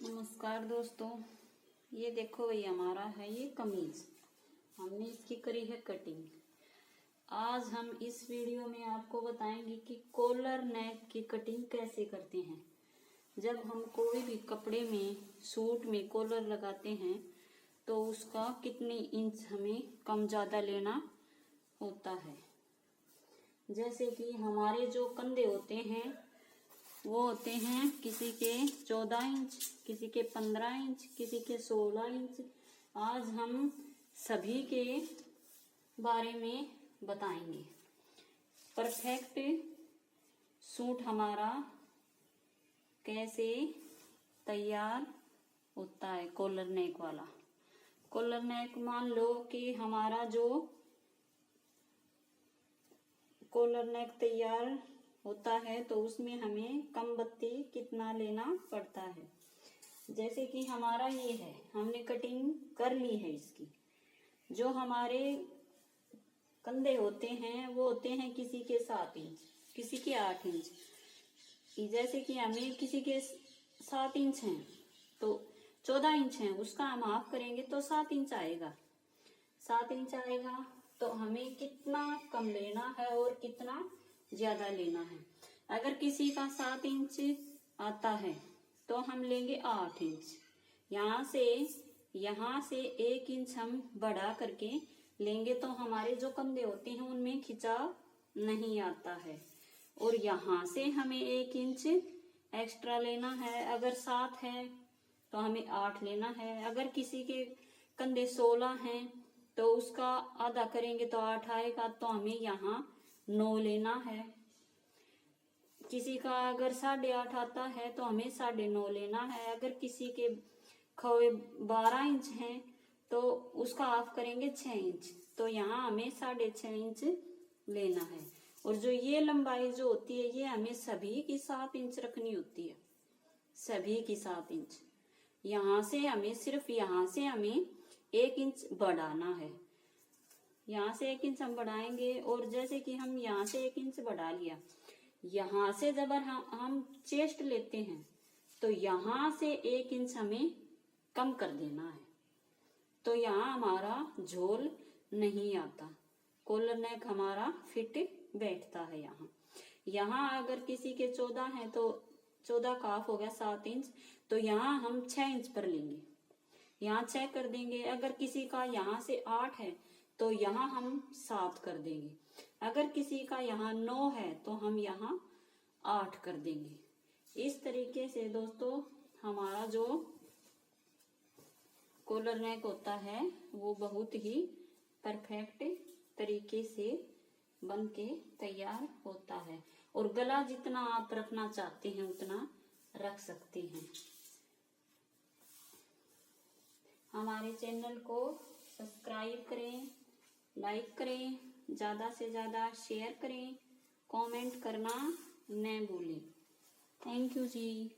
नमस्कार दोस्तों, ये देखो भाई हमारा है ये कमीज। हमने इसकी करी है कटिंग। आज हम इस वीडियो में आपको बताएंगे कि कॉलर नेक की कटिंग कैसे करते हैं। जब हम कोई भी कपड़े में सूट में कॉलर लगाते हैं तो उसका कितनी इंच हमें कम ज़्यादा लेना होता है। जैसे कि हमारे जो कंधे होते हैं वो होते हैं किसी के 14 इंच, किसी के 15 इंच, किसी के 16 इंच। आज हम सभी के बारे में बताएंगे। परफेक्ट सूट हमारा कैसे तैयार होता है। कॉलर नेक वाला कॉलर नेक, मान लो कि हमारा जो कॉलर नेक तैयार होता है तो उसमें हमें कम बत्ती कितना लेना पड़ता है। जैसे कि हमारा ये है, हमने कटिंग कर ली है इसकी। जो हमारे कंधे होते हैं वो होते हैं किसी के 7 इंच, किसी के 8 इंच। जैसे कि हमें किसी के 7 इंच हैं तो 14 इंच हैं, उसका हम हाफ करेंगे तो 7 इंच आएगा। 7 इंच आएगा तो हमें कितना कम लेना है और कितना ज्यादा लेना है। अगर किसी का 7 इंच आता है तो हम लेंगे 8 इंच। यहाँ से 1 इंच हम बढ़ा करके लेंगे तो हमारे जो कंधे होते हैं उनमें खिंचाव नहीं आता है। और यहाँ से हमें 1 इंच एक्स्ट्रा लेना है। अगर 7 है तो हमें 8 लेना है। अगर किसी के कंधे 16 हैं तो उसका आधा करेंगे तो 8 आएगा, तो हमें यहाँ 9 लेना है। किसी का अगर 8.5 आता है तो हमें 9.5 लेना है। अगर किसी के खवे 12 इंच हैं तो उसका हाफ करेंगे 6 इंच, तो यहाँ हमें 6.5 इंच लेना है। और जो ये लंबाई जो होती है ये हमें सभी की 7 इंच रखनी होती है, सभी की 7 इंच। यहाँ से हमें सिर्फ यहाँ से हमें 1 इंच बढ़ाना है। यहाँ से 1 इंच हम बढ़ाएंगे। और जैसे कि हम यहाँ से 1 इंच बढ़ा लिया, यहाँ से जब हम चेस्ट लेते हैं तो यहाँ से 1 इंच हमें कम कर देना है, तो यहाँ हमारा झोल नहीं आता, कॉलर नेक हमारा फिट बैठता है। यहाँ अगर किसी के 14 है तो 14 का हाफ हो गया 7 इंच, तो यहाँ हम 6 इंच पर लेंगे, यहाँ 6 कर देंगे। अगर किसी का यहाँ से 8 है तो यहाँ हम 7 कर देंगे। अगर किसी का यहाँ 9 है तो हम यहाँ 8 कर देंगे। इस तरीके से दोस्तों हमारा जो कॉलर नेक होता है वो बहुत ही परफेक्ट तरीके से बन के तैयार होता है। और गला जितना आप रखना चाहते हैं उतना रख सकते हैं। हमारे चैनल को सब्सक्राइब करें, लाइक करें, ज़्यादा से ज़्यादा शेयर करें, कमेंट करना न भूलें। Thank you ji.